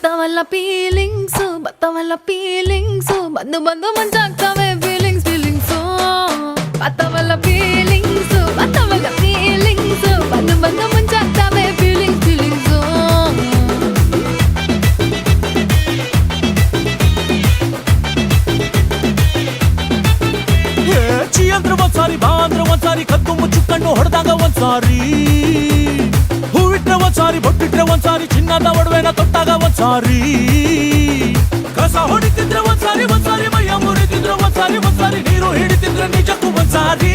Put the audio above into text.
ಬತ್ತವಲ್ಲ feelings ಬಂದು ಬಂದು ಮಂಜಾಗ್ತವೆ feelings ಬತ್ತವಲ್ಲ feelings ಬಂದು ಬಂದು ಮಂಜಾಗ್ತವೆ ಫೀಲಿಂಗ್ಸು ಚಿ ಅಂದ್ರೆ ಒಂದ್ಸಾರಿ ಬಾ ಅಂದ್ರೆ ಒಂದ್ಸಾರಿ ಕದ್ದು ಮುಚ್ಚುಕೊಂಡು ಹೊಡೆದಾಗ ಒಂದ್ಸಾರಿ ಹೂವಿಟ್ರೆ ಒಂದ್ಸಾರಿ ಬೊಟ್ಟಿಟ್ರೆ ಒಂದ್ಸಾರಿ ಚಿನ್ನದ ಒಡವೆನ ತೊಟ್ಟಾಗ ಒಂದ್ಸಾರಿ ಕಸ ಹೊಡಿತಿದ್ರೆ ಒಂದ್ಸಾರಿ ಮೈಯ ಮುರಿತಿದ್ರೆ ಒಂದ್ಸಾರಿ ನೀರು ಹಿಡಿತಿದ್ರೆ ನಿಜಕ್ಕೂ ಒಂದ್ಸಾರಿ